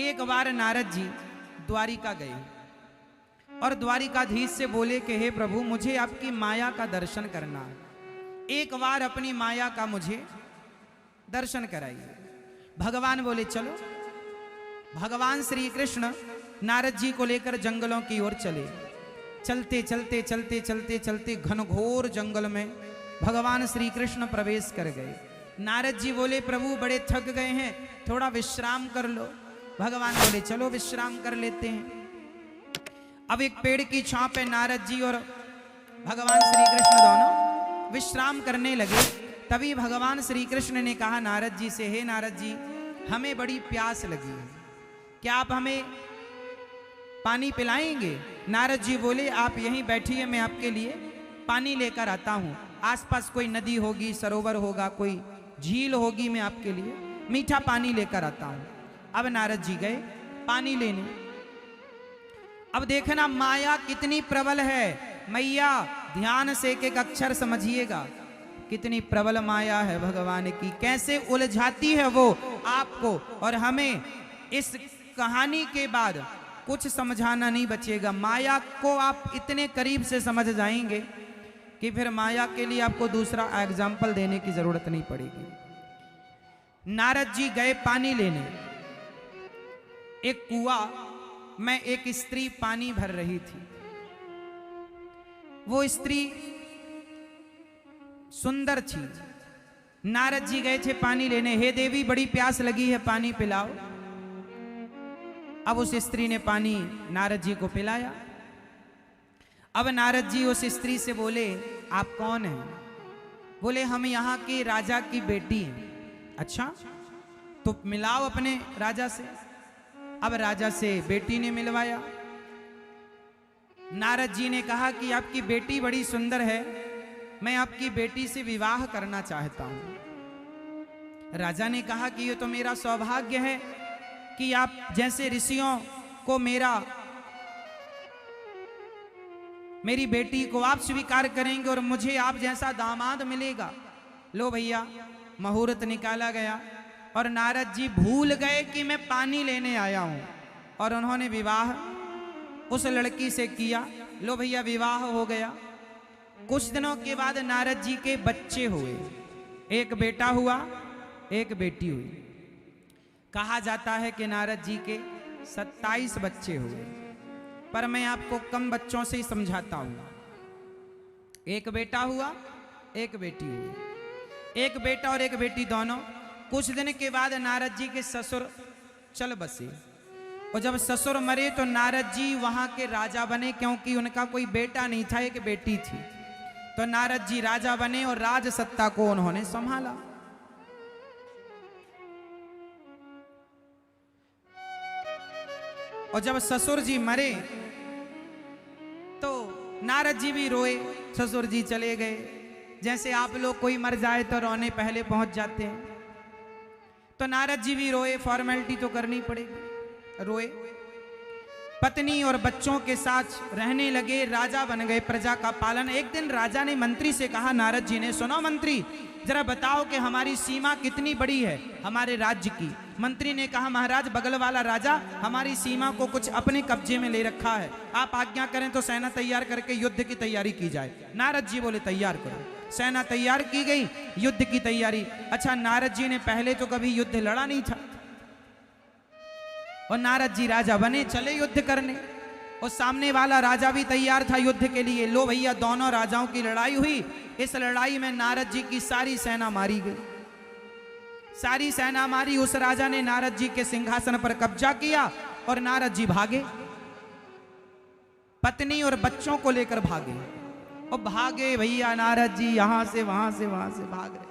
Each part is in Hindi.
एक बार नारद जी द्वारिका गए और द्वारिकाधीश से बोले कि हे प्रभु, मुझे आपकी माया का दर्शन करना है, एक बार अपनी माया का मुझे दर्शन कराइए। भगवान बोले चलो। भगवान श्री कृष्ण नारद जी को लेकर जंगलों की ओर चले। चलते चलते चलते चलते चलते घनघोर जंगल में भगवान श्री कृष्ण प्रवेश कर गए। नारद जी बोले प्रभु बड़े थक गए हैं, थोड़ा विश्राम कर लो। भगवान बोले चलो विश्राम कर लेते हैं। अब एक पेड़ की छांव पे नारद जी और भगवान श्री कृष्ण दोनों विश्राम करने लगे। तभी भगवान श्री कृष्ण ने कहा नारद जी से, हे नारद जी, हमें बड़ी प्यास लगी है, क्या आप हमें पानी पिलाएंगे? नारद जी बोले आप यहीं बैठिए, मैं आपके लिए पानी लेकर आता हूँ। आसपास कोई नदी होगी, सरोवर होगा, कोई झील होगी, मैं आपके लिए मीठा पानी लेकर आता हूँ। अब नारद जी गए पानी लेने। अब देखना माया कितनी प्रबल है। मैया ध्यान से एक एक अक्षर समझिएगा, कितनी प्रबल माया है भगवान की, कैसे उलझाती है वो आपको और हमें। इस कहानी के बाद कुछ समझाना नहीं बचेगा। माया को आप इतने करीब से समझ जाएंगे कि फिर माया के लिए आपको दूसरा एग्जाम्पल देने की जरूरत नहीं पड़ेगी। नारद जी गए पानी लेने। एक कुआं में एक स्त्री पानी भर रही थी। वो स्त्री सुंदर थी। नारद जी गए थे पानी लेने, हे देवी बड़ी प्यास लगी है, पानी पिलाओ। अब उस स्त्री ने पानी नारद जी को पिलाया। अब नारद जी उस स्त्री से बोले आप कौन हैं? बोले हम यहाँ के राजा की बेटी हैं। अच्छा, तो मिलाओ अपने राजा से। अब राजा से बेटी ने मिलवाया। नारद जी ने कहा कि आपकी बेटी बड़ी सुंदर है, मैं आपकी बेटी से विवाह करना चाहता हूं। राजा ने कहा कि ये तो मेरा सौभाग्य है कि आप जैसे ऋषियों को मेरी बेटी को आप स्वीकार करेंगे और मुझे आप जैसा दामाद मिलेगा। लो भैया, मुहूर्त निकाला गया और नारद जी भूल गए कि मैं पानी लेने आया हूं और उन्होंने विवाह उस लड़की से किया। लो भैया, विवाह हो गया। कुछ दिनों के बाद नारद जी के बच्चे हुए। एक बेटा हुआ, एक बेटी हुई। कहा जाता है कि नारद जी के 27 बच्चे हुए, पर मैं आपको कम बच्चों से ही समझाता हूं। एक बेटा हुआ, एक बेटी हुई। एक बेटा और एक बेटी दोनों। कुछ दिन के बाद नारद जी के ससुर चल बसे और जब ससुर मरे तो नारद जी वहां के राजा बने, क्योंकि उनका कोई बेटा नहीं था, एक बेटी थी। तो नारद जी राजा बने और राज सत्ता को उन्होंने संभाला। और जब ससुर जी मरे तो नारद जी भी रोए। ससुर जी चले गए। जैसे आप लोग कोई मर जाए तो रोने पहले पहुंच जाते हैं, तो नारद जी भी रोए, फॉर्मेलिटी तो करनी पड़ेगी। रोए, पत्नी और बच्चों के साथ रहने लगे, राजा बन गए, प्रजा का पालन। एक दिन राजा ने मंत्री से कहा, नारद जी ने, सुनो मंत्री, जरा बताओ कि हमारी सीमा कितनी बड़ी है हमारे राज्य की। मंत्री ने कहा, महाराज बगल वाला राजा हमारी सीमा को कुछ अपने कब्जे में ले रखा है, आप आज्ञा करें तो सेना तैयार करके युद्ध की तैयारी की जाए। नारद जी बोले तैयार करो। सेना तैयार की गई, युद्ध की तैयारी। अच्छा, नारद जी ने पहले तो कभी युद्ध लड़ा नहीं था और नारद जी राजा बने, चले युद्ध करने और सामने वाला राजा भी तैयार था युद्ध के लिए। लो भैया, दोनों राजाओं की लड़ाई हुई। इस लड़ाई में नारद जी की सारी सेना मारी गई। सारी सेना मारी। उस राजा ने नारद जी के सिंहासन पर कब्जा किया और नारद जी भागे, पत्नी और बच्चों को लेकर भागे। और भागे भैया, नारद जी यहां से वहां से वहां से भाग रहे,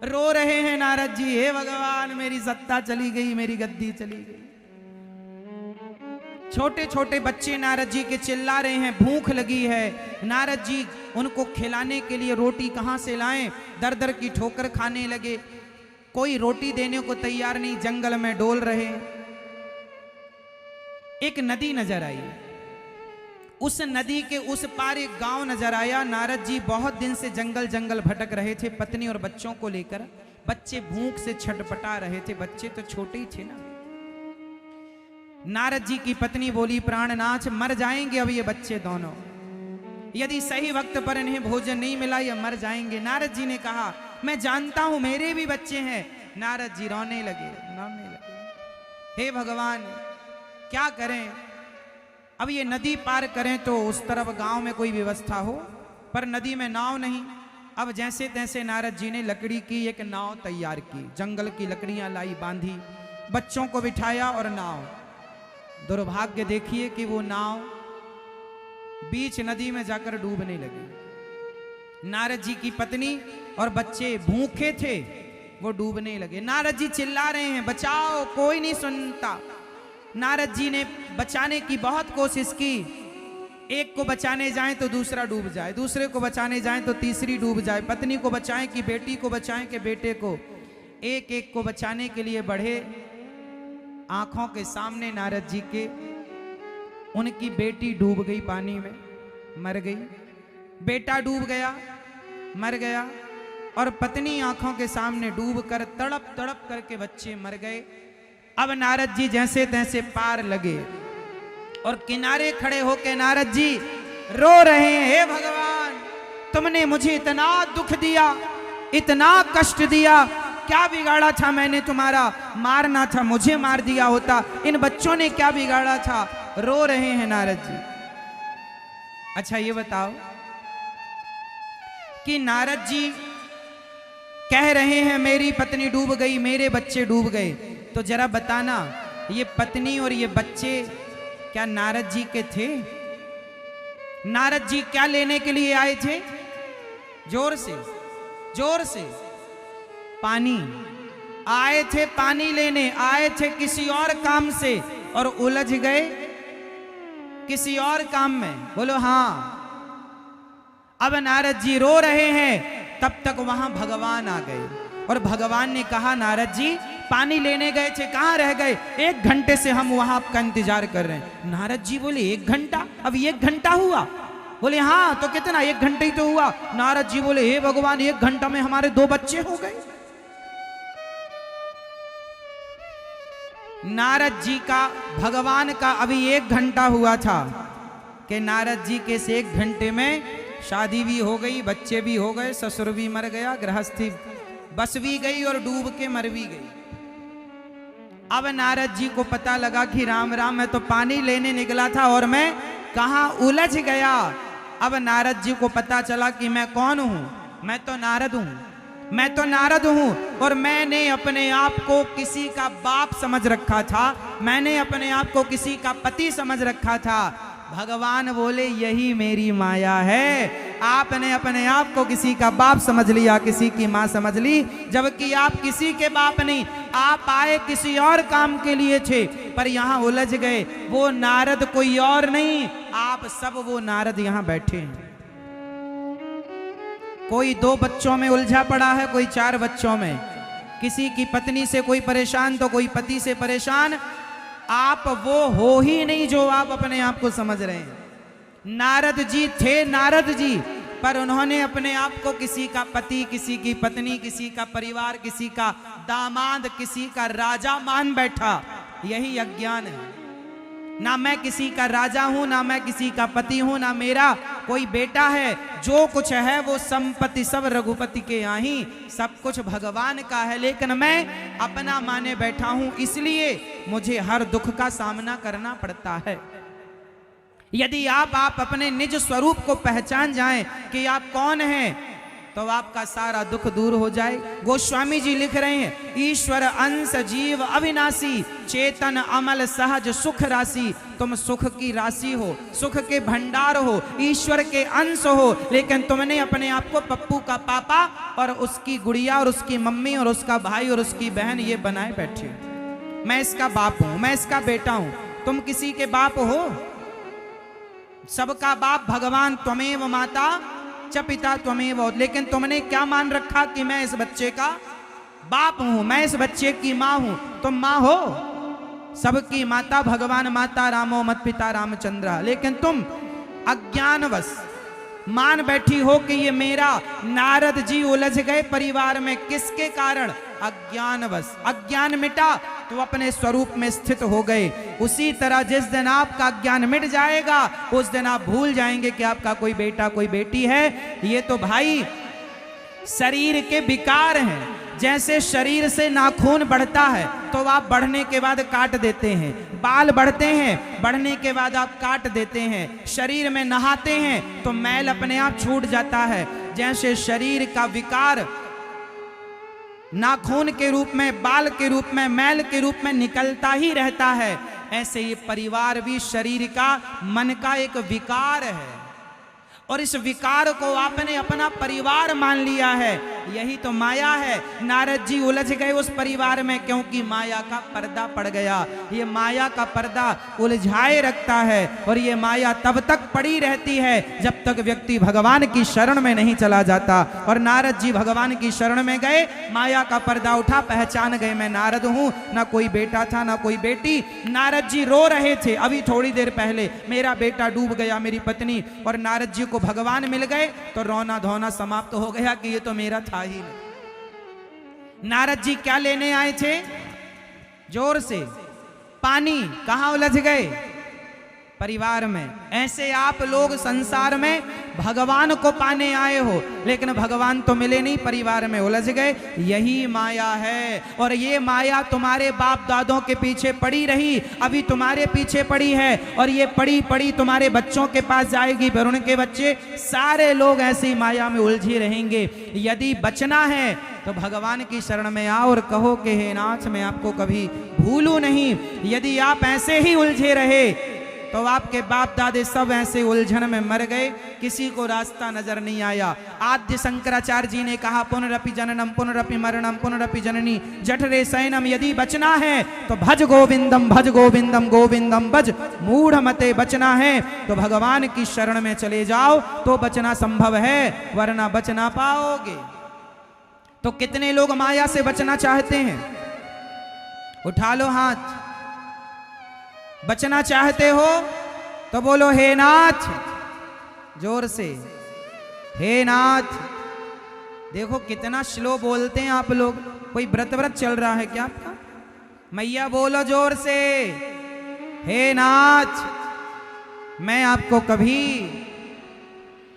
रो रहे हैं नारद जी, हे भगवान मेरी सत्ता चली गई, मेरी गद्दी चली गई। छोटे छोटे बच्चे नारद जी के चिल्ला रहे हैं, भूख लगी है। नारद जी उनको खिलाने के लिए रोटी कहां से लाएं, दर दर की ठोकर खाने लगे। कोई रोटी देने को तैयार नहीं, जंगल में डोल रहे। एक नदी नजर आई। उस नदी के उस पार एक गांव नजर आया। नारद जी बहुत दिन से जंगल जंगल भटक रहे थे पत्नी और बच्चों को लेकर। बच्चे भूख से छटपटा रहे थे। बच्चे तो छोटे ही थे ना, नारद जी की पत्नी बोली, प्राणनाथ मर जाएंगे अब ये बच्चे दोनों, यदि सही वक्त पर इन्हें भोजन नहीं मिला ये मर जाएंगे। नारद जी ने कहा, मैं जानता हूं मेरे भी बच्चे हैं। नारद जी रोने लगे। हे भगवान क्या करें, अब ये नदी पार करें तो उस तरफ गांव में कोई व्यवस्था हो, पर नदी में नाव नहीं। अब जैसे तैसे नारद जी ने लकड़ी की एक नाव तैयार की, जंगल की लकड़ियां लाई, बांधी, बच्चों को बिठाया और नाव। दुर्भाग्य देखिए कि वो नाव बीच नदी में जाकर डूबने लगी। नारद जी की पत्नी और बच्चे भूखे थे, वो डूबने लगे। नारद जी चिल्ला रहे हैं, बचाओ, कोई नहीं सुनता। नारद जी ने बचाने की बहुत कोशिश की, एक को बचाने जाएं तो दूसरा डूब जाए, दूसरे को बचाने जाएं तो तीसरी डूब जाए, पत्नी को बचाएं कि बेटी को बचाएं कि बेटे को, एक एक को बचाने के लिए बढ़े। आंखों के सामने नारद जी के उनकी बेटी डूब गई, पानी में मर गई, बेटा डूब गया, मर गया, और पत्नी आंखों के सामने डूबकर तड़प तड़प करके बच्चे मर गए। अब नारद जी जैसे तैसे पार लगे और किनारे खड़े होकर नारद जी रो रहे हैं, हे भगवान तुमने मुझे इतना दुख दिया, इतना कष्ट दिया, क्या बिगाड़ा था मैंने तुम्हारा, मारना था मुझे मार दिया होता, इन बच्चों ने क्या बिगाड़ा था। रो रहे हैं नारद जी। अच्छा ये बताओ कि नारद जी कह रहे हैं मेरी पत्नी डूब गई, मेरे बच्चे डूब गए, तो जरा बताना ये पत्नी और ये बच्चे क्या नारद जी के थे? नारद जी क्या लेने के लिए आए थे? जोर से, जोर से। पानी आए थे, पानी लेने आए थे किसी और काम से, और उलझ गए किसी और काम में। बोलो हाँ। अब नारद जी रो रहे हैं, तब तक वहां भगवान आ गए और भगवान ने कहा, नारद जी पानी लेने गए थे, कहां रह गए? 1 घंटे से हम वहां आपका इंतजार कर रहे हैं। नारद जी बोले 1 घंटा? अब 1 घंटा हुआ? बोले हाँ। तो कितना? 1 घंटे ही तो हुआ। नारद जी बोले, हे भगवान 1 घंटा में हमारे 2 बच्चे हो गए। नारद जी का भगवान का अभी 1 घंटा हुआ था कि नारद जी के इस 1 घंटे में शादी भी हो गई, बच्चे भी हो गए, ससुर भी मर गया, गृहस्थी बस भी गई और डूब के मर भी गई। अब नारद जी को पता लगा कि राम राम, मैं तो पानी लेने निकला था और मैं कहां उलझ गया। अब नारद जी को पता चला कि मैं कौन हूं, मैं तो नारद हूं, मैं तो नारद हूं, और मैंने अपने आप को किसी का बाप समझ रखा था, मैंने अपने आप को किसी का पति समझ रखा था। भगवान बोले यही मेरी माया है, आपने अपने आप को किसी का बाप समझ लिया, किसी की मां समझ ली, जबकि आप किसी के बाप नहीं, आप आए किसी और काम के लिए थे, पर यहां उलझ गए। वो नारद कोई और नहीं, आप सब वो नारद यहां बैठे हैं। कोई 2 बच्चों में उलझा पड़ा है, कोई 4 बच्चों में, किसी की पत्नी से कोई परेशान तो कोई पति से परेशान। आप वो हो ही नहीं जो आप अपने आप को समझ रहे हैं। नारद जी थे नारद जी, पर उन्होंने अपने आप को किसी का पति, किसी की पत्नी, किसी का परिवार, किसी का दामाद, किसी का राजा मान बैठा। यही अज्ञान है। ना मैं किसी का राजा हूं, ना मैं किसी का पति हूं, ना मेरा कोई बेटा है। जो कुछ है वो संपत्ति सब रघुपति के यहाँ, सब कुछ भगवान का है, लेकिन मैं अपना माने बैठा हूं, इसलिए मुझे हर दुख का सामना करना पड़ता है। यदि आप अपने निज स्वरूप को पहचान जाएं कि आप कौन हैं, तो आपका सारा दुख दूर हो जाए। गोस्वामी जी लिख रहे हैं, ईश्वर अंश जीव अविनाशी, चेतन अमल सहज सुख राशि। तुम सुख की राशि हो, सुख के भंडार हो, ईश्वर के अंश हो, लेकिन तुमने अपने आप को पप्पू का पापा और उसकी गुड़िया और उसकी मम्मी और उसका भाई और उसकी बहन ये बनाए बैठे। मैं इसका बाप हूं, मैं इसका बेटा हूं। तुम किसी के बाप हो? सबका बाप भगवान त्वमेव माता च पिता त्वमेव। लेकिन तुमने क्या मान रखा कि मैं इस बच्चे का बाप हूं, मैं इस बच्चे की मां हूं। तुम मां हो, सबकी माता भगवान माता रामो मत पिता रामचंद्र, लेकिन तुम अज्ञानवश मान बैठी हो कि ये मेरा। नारद जी उलझ गए परिवार में, किसके कारण? अज्ञानवश। अज्ञान मिटा तो अपने स्वरूप में स्थित हो गए। उसी तरह जिस दिन आपका ज्ञान मिट जाएगा उस दिन आप भूल जाएंगे कि आपका कोई बेटा कोई बेटी है। ये तो भाई शरीर के विकार हैं। जैसे शरीर से नाखून बढ़ता है तो आप बढ़ने के बाद काट देते हैं, बाल बढ़ते हैं, बढ़ने के बाद आप काट देते हैं, शरीर में नहाते हैं तो मैल अपने आप छूट जाता है। जैसे शरीर का विकार नाखून के रूप में, बाल के रूप में, मैल के रूप में निकलता ही रहता है, ऐसे ये परिवार भी शरीर का, मन का एक विकार है। और इस विकार को आपने अपना परिवार मान लिया है। यही तो माया है। नारद जी उलझ गए उस परिवार में क्योंकि माया का पर्दा पड़ गया। ये माया का पर्दा उलझाए रखता है और ये माया तब तक पड़ी रहती है जब तक व्यक्ति भगवान की शरण में नहीं चला जाता। और नारद जी भगवान की शरण में गए, माया का पर्दा उठा, पहचान गए मैं नारद हूं। ना कोई बेटा था ना कोई बेटी। नारद जी रो रहे थे अभी थोड़ी देर पहले, मेरा बेटा डूब गया, मेरी पत्नी। और नारद जी को भगवान मिल गए तो रोना धोना समाप्त हो गया कि ये तो मेरा था ही नहीं। नारद जी क्या लेने आए थे? जोर से पानी। कहां उलझ गए? परिवार में। ऐसे आप लोग संसार में भगवान को पाने आए हो लेकिन भगवान तो मिले नहीं, परिवार में उलझ गए। यही माया है। और ये माया तुम्हारे बाप दादों के पीछे पड़ी रही, अभी तुम्हारे पीछे पड़ी है और ये पड़ी पड़ी तुम्हारे बच्चों के पास जाएगी, फिर उनके बच्चे, सारे लोग ऐसी माया में उलझे रहेंगे। यदि बचना है तो भगवान की शरण में आओ और कहो कि हे नाथ मैं आपको कभी भूलूं नहीं। यदि आप ऐसे ही उलझे रहे तो आपके बाप दादे सब ऐसे उलझन में मर गए, किसी को रास्ता नजर नहीं आया। आद्य शंकराचार्य जी ने कहा पुनरपि जननम पुनरपि मरणम पुनरपि जननी जठरे शयनम। यदि बचना है तो भज गोविंदम गोविंदम भज। मूढ़ मते बचना है तो भगवान की शरण में चले जाओ तो बचना संभव है, वरना बच ना पाओगे। तो कितने लोग माया से बचना चाहते हैं? उठा लो हाथ। बचना चाहते हो तो बोलो हे नाथ, जोर से, हे नाथ। देखो कितना स्लो बोलते हैं आप लोग। कोई व्रत चल रहा है क्या आपका? मैया बोलो जोर से, हे नाथ मैं आपको कभी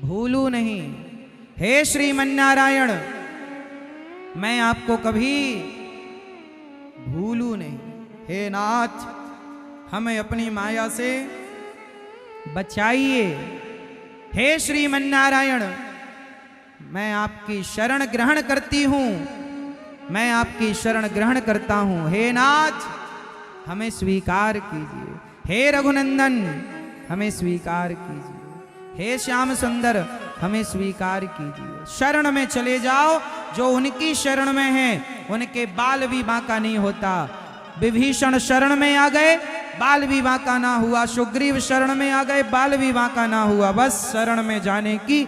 भूलूं नहीं। हे श्रीमन्नारायण मैं आपको कभी भूलूं नहीं। हे नाथ हमें अपनी माया से बचाइए। हे श्रीमन्नारायण मैं आपकी शरण ग्रहण करती हूं, मैं आपकी शरण ग्रहण करता हूं। हे नाथ हमें स्वीकार कीजिए। हे रघुनंदन हमें स्वीकार कीजिए। हे श्याम सुंदर हमें स्वीकार कीजिए। शरण में चले जाओ। जो उनकी शरण में है उनके बाल भी बांका नहीं होता। विभीषण शरण में आ गए, बाल भी बांका ना हुआ। सुग्रीव शरण में आ गए, बाल भी बांका ना हुआ। बस शरण में जाने की